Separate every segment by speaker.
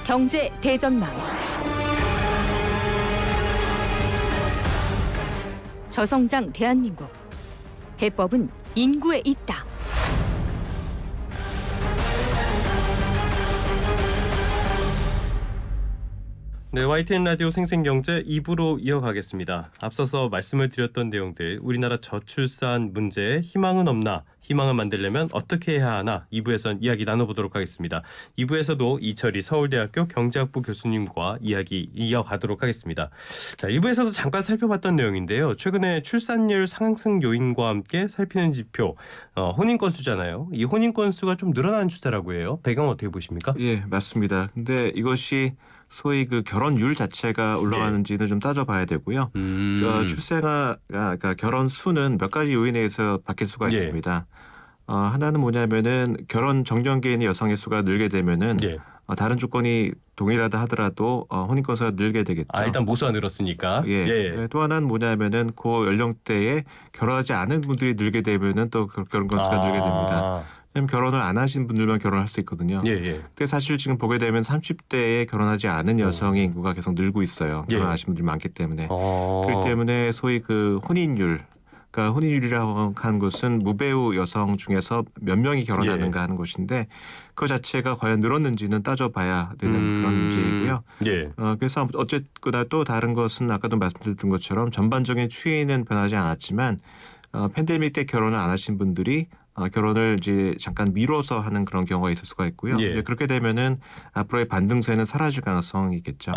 Speaker 1: 경제 대전망. 저성장 대한민국. 해법은 인구에 있다.
Speaker 2: 네, YTN 라디오 생생경제 2부로 이어가겠습니다. 앞서서 말씀을 드렸던 내용들, 우리나라 저출산 문제에 희망은 없나, 희망을 만들려면 어떻게 해야 하나 2부에선 이야기 나눠보도록 하겠습니다. 2부에서도 이철희 서울대학교 경제학부 교수님과 이야기 이어가도록 하겠습니다. 자, 1부에서도 잠깐 살펴봤던 내용인데요. 최근에 출산율 상승 요인과 함께 살피는 지표, 혼인 건수잖아요. 이 혼인 건수가 좀 늘어나는 추세라고 해요. 배경 어떻게 보십니까?
Speaker 3: 예, 맞습니다. 근데 이것이 소위 그 결혼율 자체가 올라가는지는 좀 따져봐야 되고요. 그러니까 결혼 수는 몇 가지 요인에 의해서 바뀔 수가 있습니다. 하나는 뭐냐면은 결혼 정년기에 있는 여성의 수가 늘게 되면은 다른 조건이 동일하다 하더라도 혼인 건수가 늘게 되겠죠.
Speaker 2: 일단 모수가 늘었으니까.
Speaker 3: 네, 또 하나는 뭐냐면은 그 연령대에 결혼하지 않은 분들이 늘게 되면은 또 결혼 건수가 늘게 됩니다. 왜냐면 결혼을 안 하신 분들만 결혼할 수 있거든요. 근데 사실 지금 보게 되면 30대에 결혼하지 않은 여성의 인구가 계속 늘고 있어요. 결혼하신 분들이 많기 때문에. 그렇기 때문에 소위 그 혼인율, 그러니까 혼인율이라고 하는 것은 무배우 여성 중에서 몇 명이 결혼하는가 하는 것인데 그 자체가 과연 늘었는지는 따져봐야 되는 그런 문제이고요. 그래서 어쨌거나 또 다른 것은 아까도 말씀드렸던 것처럼 전반적인 추이는 변하지 않았지만 팬데믹 때 결혼을 안 하신 분들이 결혼을 이제 잠깐 미뤄서 하는 그런 경우가 있을 수가 있고요. 이제 그렇게 되면은 앞으로의 반등세는 사라질 가능성이 있겠죠.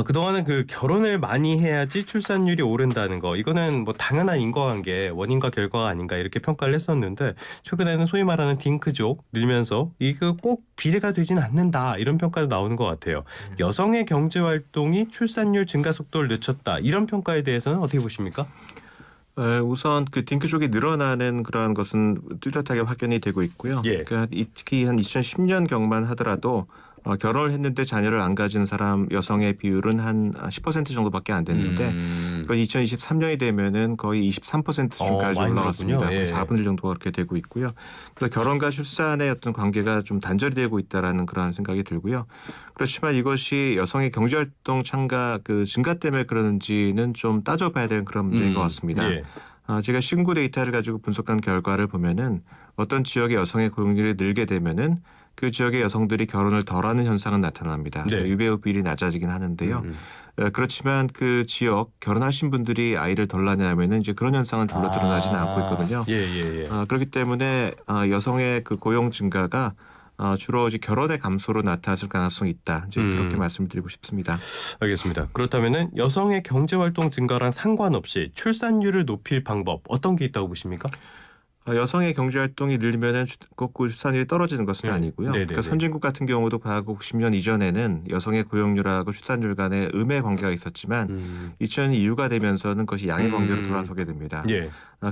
Speaker 2: 그동안은 그 결혼을 많이 해야지 출산율이 오른다는 거, 이거는 뭐 당연한 인과관계, 원인과 결과가 아닌가 이렇게 평가를 했었는데 최근에는 소위 말하는 딩크족 늘면서 이거 꼭 비례가 되진 않는다 이런 평가도 나오는 것 같아요. 여성의 경제활동이 출산율 증가 속도를 늦췄다, 이런 평가에 대해서는 어떻게 보십니까?
Speaker 3: 우선 그 딩크족이 늘어나는 그러한 것은 뚜렷하게 확인이 되고 있고요. 그러니까 특히 한 2010년 경만 하더라도 결혼을 했는데 자녀를 안 가진 사람 여성의 비율은 한 10% 정도밖에 안 됐는데 2023년이 되면은 거의 23%까지 올라갔습니다. 4분의 1 정도가 그렇게 되고 있고요. 그래서 결혼과 출산의 어떤 관계가 좀 단절이 되고 있다라는 그런 생각이 들고요. 그렇지만 이것이 여성의 경제활동 참가 그 증가 때문에 그러는지는 좀 따져봐야 되는 그런 문제인 것 같습니다. 제가 신구 데이터를 가지고 분석한 결과를 보면은 어떤 지역의 여성의 고용률이 늘게 되면은 그 지역의 여성들이 결혼을 덜하는 현상은 나타납니다. 유배우 비율이 낮아지긴 하는데요. 그렇지만 그 지역 결혼하신 분들이 아이를 덜 낳냐면은 이제 그런 현상은 별로 드러나지는 않고 있거든요. 그렇기 때문에 여성의 그 고용 증가가 주로 이제 결혼의 감소로 나타났을 가능성이 있다. 이제 그렇게 말씀드리고 싶습니다.
Speaker 2: 알겠습니다. 그렇다면은 여성의 경제활동 증가랑 상관없이 출산율을 높일 방법 어떤 게 있다고 보십니까?
Speaker 3: 여성의 경제활동이 늘면은 거꾸로 출산율이 떨어지는 것은 아니고요. 그러니까 선진국 같은 경우도 과거 90년 이전에는 여성의 고용률하고 출산율 간에 음의 관계가 있었지만 2000년 이후가 되면서는 그것이 양의 관계로 돌아서게 됩니다.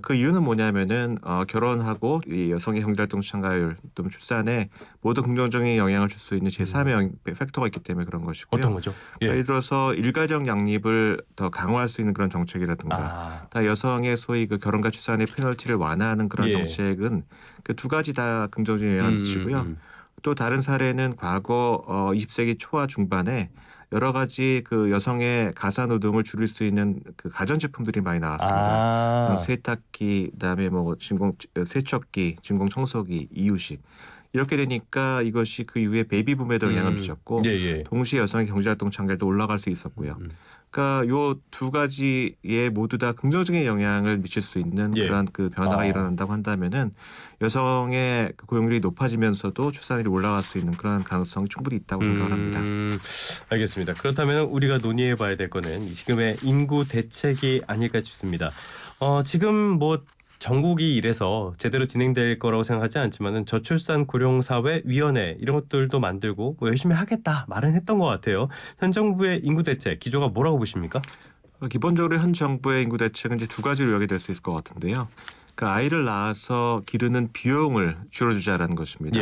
Speaker 3: 그 이유는 뭐냐면은 결혼하고 이 여성의 경제활동 참가율 또는 출산에 모두 긍정적인 영향을 줄 수 있는 제3의 팩터가 있기 때문에 그런 것이고요.
Speaker 2: 어떤 거죠?
Speaker 3: 예를 들어서 일가정 양립을 더 강화할 수 있는 그런 정책이라든가 여성의 소위 그 결혼과 출산의 페널티를 완화하는 그런 정책은 그 두 가지 다 긍정적인 영향을 미치고요. 또 다른 사례는 과거 20세기 초와 중반에 여러 가지 그 여성의 가사 노동을 줄일 수 있는 그 가전 제품들이 많이 나왔습니다. 세탁기, 그다음에 뭐 세척기, 진공 청소기, 이유식. 이렇게 되니까 이것이 그 이후에 베이비붐에도 영향을 미쳤고 동시에 여성의 경제활동 참가율도 올라갈 수 있었고요. 그러니까 요 두 가지에 모두 다 긍정적인 영향을 미칠 수 있는 그러한 그 변화가 일어난다고 한다면은 여성의 고용률이 높아지면서도 출산율이 올라갈 수 있는 그런 가능성이 충분히 있다고 생각을 합니다.
Speaker 2: 알겠습니다. 그렇다면 우리가 논의해봐야 될 거는 지금의 인구 대책이 아닐까 싶습니다. 지금 뭐 전국이 이래서 제대로 진행될 거라고 생각하지 않지만은 저출산 고령사회 위원회 이런 것들도 만들고 뭐 열심히 하겠다 말은 했던 것 같아요. 현 정부의 인구 대책 기조가 뭐라고 보십니까?
Speaker 3: 기본적으로 현 정부의 인구 대책은 이제 두 가지로 요약이 될 수 있을 것 같은데요. 그러니까 아이를 낳아서 기르는 비용을 줄여주자라는 것입니다.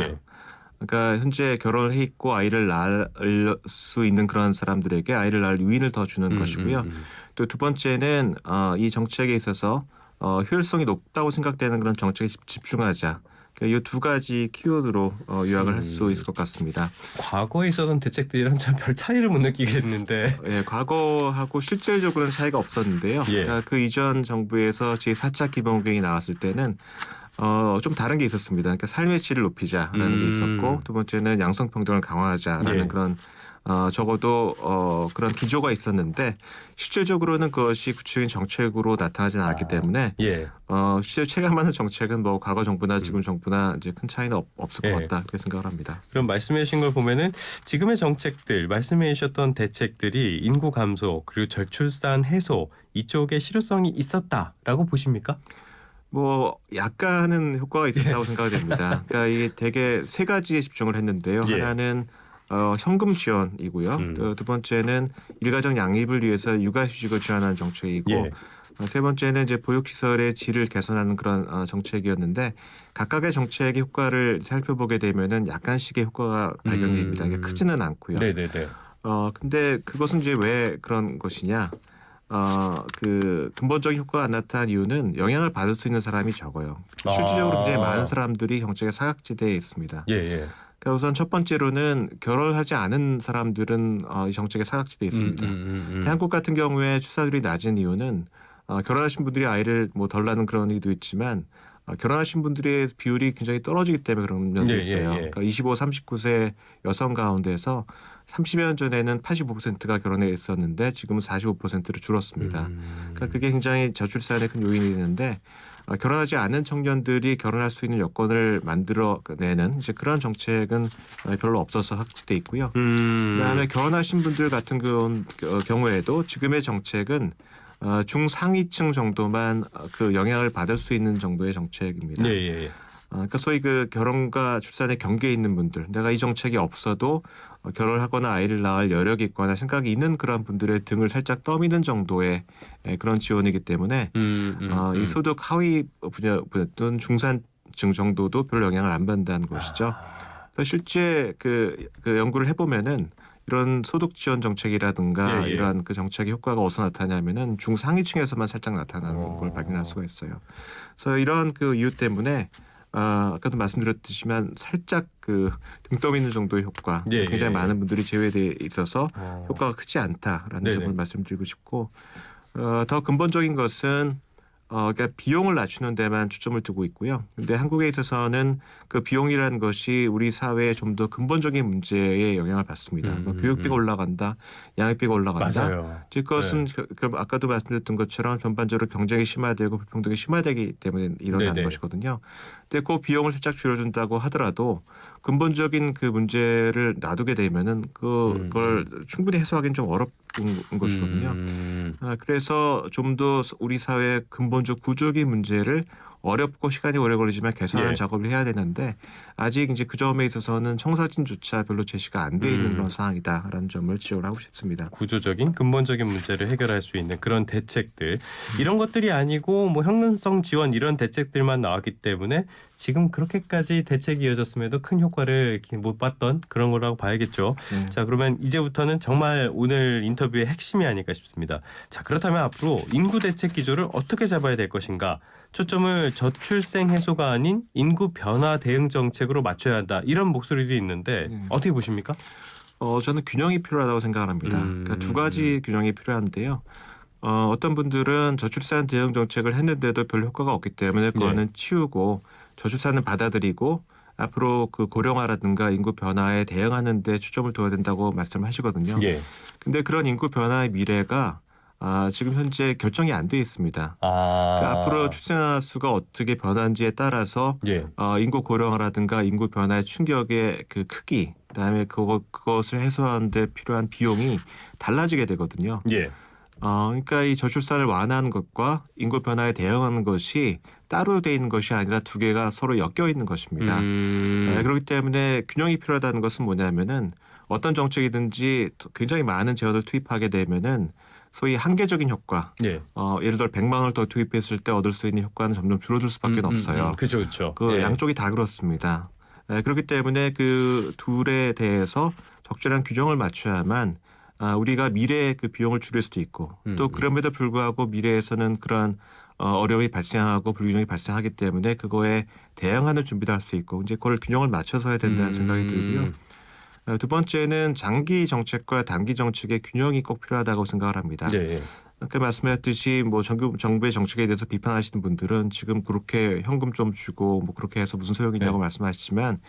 Speaker 3: 그러니까 현재 결혼을 해 있고 아이를 낳을 수 있는 그런 사람들에게 아이를 낳을 유인을 더 주는 것이고요. 또 두 번째는 이 정책에 있어서 효율성이 높다고 생각되는 그런 정책에 집중하자. 이 두 가지 키워드로 요약을 할 수 있을 것 같습니다.
Speaker 2: 과거에 있었던 대책들이랑 참 별 차이를 못 느끼겠는데.
Speaker 3: 예, 과거하고 실질적으로는 차이가 없었는데요.
Speaker 2: 예.
Speaker 3: 그러니까 그 이전 정부에서 제4차 기본경이 나왔을 때는 좀 다른 게 있었습니다. 그러니까 삶의 질을 높이자라는 게 있었고, 두 번째는 양성평등을 강화하자라는
Speaker 2: 예.
Speaker 3: 그런 적어도 그런 기조가 있었는데 실질적으로는 그것이 구체적인 정책으로 나타나지 않았기 때문에
Speaker 2: 예.
Speaker 3: 실제 체감하는 정책은 뭐 과거 정부나 지금 정부나 이제 큰 차이는 없을 것
Speaker 2: 예.
Speaker 3: 같다 그렇게 생각을 합니다.
Speaker 2: 그럼 말씀해 주신 걸 보면은 지금의 정책들, 말씀해 주셨던 대책들이 인구 감소 그리고 저출산 해소 이쪽에 실효성이 있었다라고 보십니까?
Speaker 3: 뭐 약간은 효과가 있었다고 생각이 됩니다. 그러니까 이게 되게 세 가지에 집중을 했는데요.
Speaker 2: 예.
Speaker 3: 하나는 현금 지원이고요. 두 번째는 일가정 양립을 위해서 육아휴직을 지원하는 정책이고
Speaker 2: 예.
Speaker 3: 세 번째는 이제 보육시설의 질을 개선하는 그런 정책이었는데 각각의 정책의 효과를 살펴보게 되면은 약간씩의 효과가 발견이 됩니다. 이게 크지는 않고요.
Speaker 2: 네네네.
Speaker 3: 근데 그것은 이제 왜 그런 것이냐? 그 근본적인 효과가 안 나타난 이유는 영향을 받을 수 있는 사람이 적어요. 실질적으로 굉장히 많은 사람들이 정책의 사각지대에 있습니다.
Speaker 2: 예, 예.
Speaker 3: 그러니까 우선 첫 번째로는 결혼을 하지 않은 사람들은 이 정책의 사각지대에 있습니다. 한국 같은 경우에 출산율이 낮은 이유는 결혼하신 분들이 아이를 뭐 덜 낳는 그런 일도 있지만 결혼하신 분들의 비율이 굉장히 떨어지기 때문에 그런 면도 있어요. 그러니까 25, 39세 여성 가운데서 30여 년 전에는 85%가 결혼해 있었는데 지금은 45%로 줄었습니다. 그러니까 그게 굉장히 저출산의 큰 요인이 되는데 결혼하지 않은 청년들이 결혼할 수 있는 여건을 만들어내는 이제 그런 정책은 별로 없어서 확대돼 있고요. 그다음에 결혼하신 분들 같은 경우에도 지금의 정책은 중상위층 정도만 그 영향을 받을 수 있는 정도의 정책입니다.
Speaker 2: 예, 예, 예.
Speaker 3: 그러니까 소위 그 결혼과 출산의 경계에 있는 분들, 내가 이 정책이 없어도 결혼을 하거나 아이를 낳을 여력이 있거나 생각이 있는 그런 분들의 등을 살짝 떠미는 정도의 그런 지원이기 때문에 이 소득 하위 분야 또는 중산층 정도도 별로 영향을 안 받는다는 것이죠. 그래서 실제 그 연구를 해보면은 이런 소득 지원 정책이라든가
Speaker 2: 예, 예.
Speaker 3: 이러한 그 정책의 효과가 어디서 나타나냐면은 중상위층에서만 살짝 나타나는 걸 발견할 수가 있어요. 그래서 이런 그 이유 때문에 아까도 말씀드렸듯이만 살짝 그 등 떠미는 정도의 효과,
Speaker 2: 예,
Speaker 3: 굉장히
Speaker 2: 예,
Speaker 3: 많은 분들이 제외돼 있어서 효과가 크지 않다라는
Speaker 2: 네네.
Speaker 3: 점을 말씀드리고 싶고 더 근본적인 것은 그러니까 비용을 낮추는 데만 초점을 두고 있고요. 근데 한국에 있어서는 그 비용이라는 것이 우리 사회의 좀 더 근본적인 문제에 영향을 받습니다. 뭐 교육비가 올라간다, 양육비가 올라간다.
Speaker 2: 맞아요.
Speaker 3: 즉 그것은 아까도 말씀드렸던 것처럼 전반적으로 경쟁이 심화되고 불평등이 심화되기 때문에 일어나는
Speaker 2: 네네.
Speaker 3: 것이거든요. 근데 그 비용을 살짝 줄여준다고 하더라도 근본적인 그 문제를 놔두게 되면은 그걸 충분히 해소하기는 좀 어렵은 것이거든요. 그래서 좀 더 우리 사회의 근본적 구조적인 문제를 어렵고 시간이 오래 걸리지만 개선하는
Speaker 2: 예.
Speaker 3: 작업을 해야 되는데 아직 이제 그 점에 있어서는 청사진조차 별로 제시가 안 돼 있는 그런 상황이다라는 점을 지적을 하고 싶습니다.
Speaker 2: 구조적인 근본적인 문제를 해결할 수 있는 그런 대책들 이런 것들이 아니고 뭐 현금성 지원 이런 대책들만 나왔기 때문에 지금 그렇게까지 대책이 이어졌음에도 큰 효과를 이렇게 못 봤던 그런 거라고 봐야겠죠.
Speaker 3: 네.
Speaker 2: 자, 그러면 이제부터는 정말 오늘 인터뷰의 핵심이 아닐까 싶습니다. 자, 그렇다면 앞으로 인구 대책 기조를 어떻게 잡아야 될 것인가? 초점을 저출생 해소가 아닌 인구 변화 대응 정책으로 맞춰야 한다. 이런 목소리도 있는데 어떻게 보십니까?
Speaker 3: 저는 균형이 필요하다고 생각을 합니다. 그러니까 두 가지 균형이 필요한데요. 어떤 분들은 저출산 대응 정책을 했는데도 별 효과가 없기 때문에 그거는 치우고 저출산을 받아들이고 앞으로 그 고령화라든가 인구 변화에 대응하는 데 초점을 둬야 된다고 말씀하시거든요.
Speaker 2: 예.
Speaker 3: 근데 그런 인구 변화의 미래가 지금 현재 결정이 안 돼 있습니다. 그러니까 앞으로 출생아 수가 어떻게 변하는지에 따라서
Speaker 2: 예.
Speaker 3: 인구 고령화라든가 인구 변화의 충격의 그 크기, 그다음에 그것을 해소하는 데 필요한 비용이 달라지게 되거든요.
Speaker 2: 예.
Speaker 3: 그러니까 이 저출산을 완화하는 것과 인구 변화에 대응하는 것이 따로 돼 있는 것이 아니라 두 개가 서로 엮여 있는 것입니다. 그렇기 때문에 균형이 필요하다는 것은 뭐냐면은 어떤 정책이든지 굉장히 많은 재원을 투입하게 되면은 소위 한계적인 효과,
Speaker 2: 예.
Speaker 3: 예를 들어 100만 원을 더 투입했을 때 얻을 수 있는 효과는 점점 줄어들 수밖에 없어요.
Speaker 2: 그렇죠, 그렇죠.
Speaker 3: 그 양쪽이 다 그렇습니다. 그렇기 때문에 그 둘에 대해서 적절한 균형을 맞춰야만 우리가 미래의 그 비용을 줄일 수도 있고 또 그럼에도 불구하고 미래에서는 그러한 어려움이 발생하고 불균형이 발생하기 때문에 그거에 대응하는 준비도 할 수 있고 이제 그걸 균형을 맞춰서 해야 된다는 생각이 들고요. 두 번째는 장기 정책과 단기 정책의 균형이 꼭 필요하다고 생각을 합니다.
Speaker 2: 네.
Speaker 3: 아까 말씀하셨듯이 뭐 정부의 정책에 대해서 비판하시는 분들은 지금 그렇게 현금 좀 주고 뭐 그렇게 해서 무슨 소용이냐고 말씀하시지만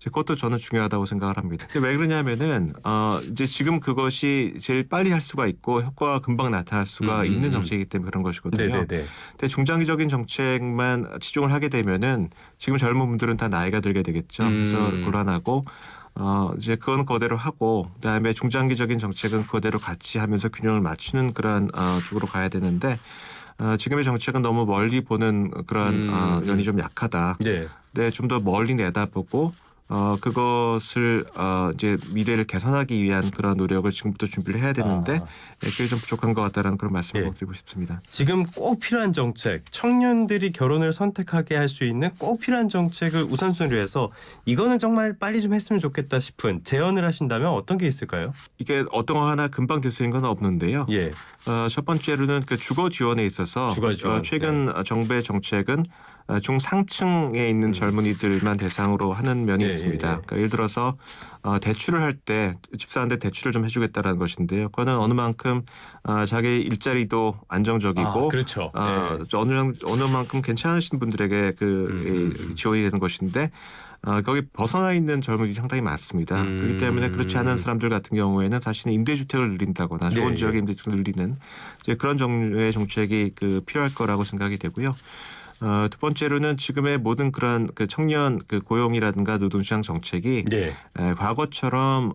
Speaker 3: 그것도 저는 중요하다고 생각을 합니다. 왜 그러냐면은 이제 지금 그것이 제일 빨리 할 수가 있고 효과가 금방 나타날 수가 있는 정책이기 때문에 그런 것이거든요.
Speaker 2: 네네네.
Speaker 3: 근데 중장기적인 정책만 치중을 하게 되면은 지금 젊은 분들은 다 나이가 들게 되겠죠. 그래서 곤란하고 이제 그건 그대로 하고 그다음에 중장기적인 정책은 그대로 같이 하면서 균형을 맞추는 그런 쪽으로 가야 되는데 지금의 정책은 너무 멀리 보는 그런 면이 좀 약하다.
Speaker 2: 네.
Speaker 3: 네, 좀 더 멀리 내다보고 그것을 이제 미래를 개선하기 위한 그런 노력을 지금부터 준비를 해야 되는데 그게 좀 부족한 것 같다라는 그런 말씀을 꼭 드리고 싶습니다.
Speaker 2: 지금 꼭 필요한 정책, 청년들이 결혼을 선택하게 할 수 있는 꼭 필요한 정책을 우선순위로 해서 이거는 정말 빨리 좀 했으면 좋겠다 싶은 제언을 하신다면 어떤 게 있을까요?
Speaker 3: 이게 어떤 거 하나 금방 될 수 있는 건 없는데요.
Speaker 2: 예.
Speaker 3: 첫 번째로는 그 주거 지원에 있어서 최근 정부의 정책은 중상층에 있는 젊은이들만 대상으로 하는 면이 있습니다. 그러니까 예를 들어서 대출을 할 때 집사한테 대출을 좀 해주겠다라는 것인데요. 그거는 어느 만큼 자기 일자리도 안정적이고
Speaker 2: 그렇죠.
Speaker 3: 어느 만큼 괜찮으신 분들에게 그 지원이 되는 것인데 거기 벗어나 있는 젊은이들이 상당히 많습니다. 그렇기 때문에 그렇지 않은 사람들 같은 경우에는 사실은 임대주택을 늘린다거나 좋은 지역의 임대주택을 늘리는 이제 그런 종류의 정책이 필요할 거라고 생각이 되고요. 두 번째로는 지금의 모든 그런 청년 고용이라든가 노동시장 정책이 과거처럼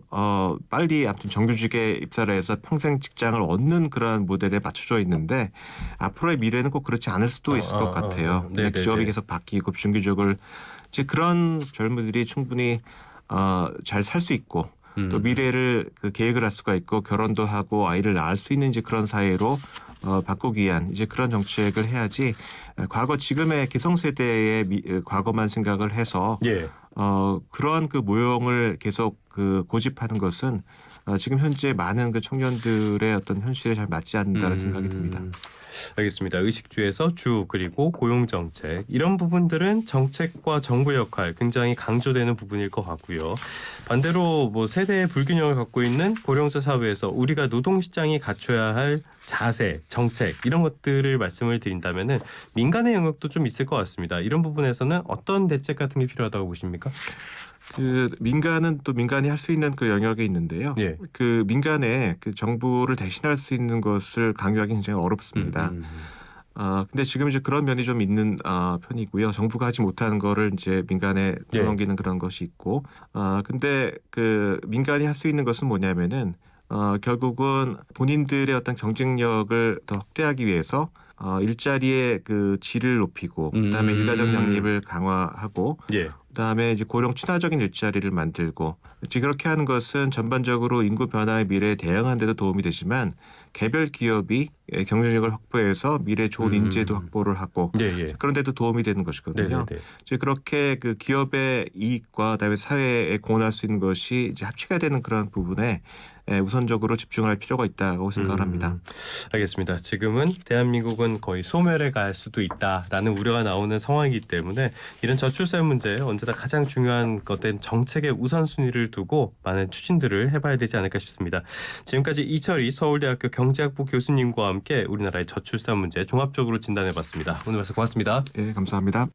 Speaker 3: 빨리 아무튼 정규직에 입사를 해서 평생 직장을 얻는 그런 모델에 맞춰져 있는데 앞으로의 미래는 꼭 그렇지 않을 수도 있을 것 같아요. 기업이 계속 바뀌고 중규직을 이제 그런 젊은이들이 충분히 잘 살 수 있고 또 미래를 계획을 할 수가 있고 결혼도 하고 아이를 낳을 수 있는 이제 그런 사회로 바꾸기 위한 이제 그런 정책을 해야지 과거 지금의 기성세대의 과거만 생각을 해서 그러한 모형을 계속 고집하는 것은 지금 현재 많은 청년들의 어떤 현실에 잘 맞지 않는다는 생각이 듭니다.
Speaker 2: 알겠습니다. 의식주에서 주 그리고 고용정책 이런 부분들은 정책과 정부의 역할 굉장히 강조되는 부분일 것 같고요. 반대로 세대의 불균형을 갖고 있는 고령자 사회에서 우리가 노동시장이 갖춰야 할 자세, 정책 이런 것들을 말씀을 드린다면은 민간의 영역도 좀 있을 것 같습니다. 이런 부분에서는 어떤 대책 같은 게 필요하다고 보십니까?
Speaker 3: 민간은 또 민간이 할 수 있는 영역이 있는데요. 민간에 정부를 대신할 수 있는 것을 강요하기 굉장히 어렵습니다. 근데 지금 이제 그런 면이 좀 있는 편이고요. 정부가 하지 못하는 거를 이제 민간에 떠넘기는 그런 것이 있고, 근데 민간이 할 수 있는 것은 뭐냐면은 결국은 본인들의 어떤 경쟁력을 더 확대하기 위해서 일자리의 질을 높이고 그다음에 일가정 양립을 강화하고 그다음에 이제 고령 친화적인 일자리를 만들고 그렇게 하는 것은 전반적으로 인구 변화의 미래에 대응하는 데도 도움이 되지만 개별 기업이 경쟁력을 확보해서 미래 좋은 인재도 확보를 하고 그런 데도 도움이 되는 것이거든요. 이제 그렇게 기업의 이익과 그다음에 사회에 공헌할 수 있는 것이 이제 합치가 되는 그런 부분에 우선적으로 집중할 필요가 있다고 생각을 합니다.
Speaker 2: 알겠습니다. 지금은 대한민국은 거의 소멸해 갈 수도 있다라는 우려가 나오는 상황이기 때문에 이런 저출산 문제 언제나 가장 중요한 것된 정책의 우선순위를 두고 많은 추진들을 해봐야 되지 않을까 싶습니다. 지금까지 이철희 서울대학교 경제학부 교수님과 함께 우리나라의 저출산 문제 종합적으로 진단해봤습니다. 오늘 말씀 고맙습니다.
Speaker 3: 네, 감사합니다.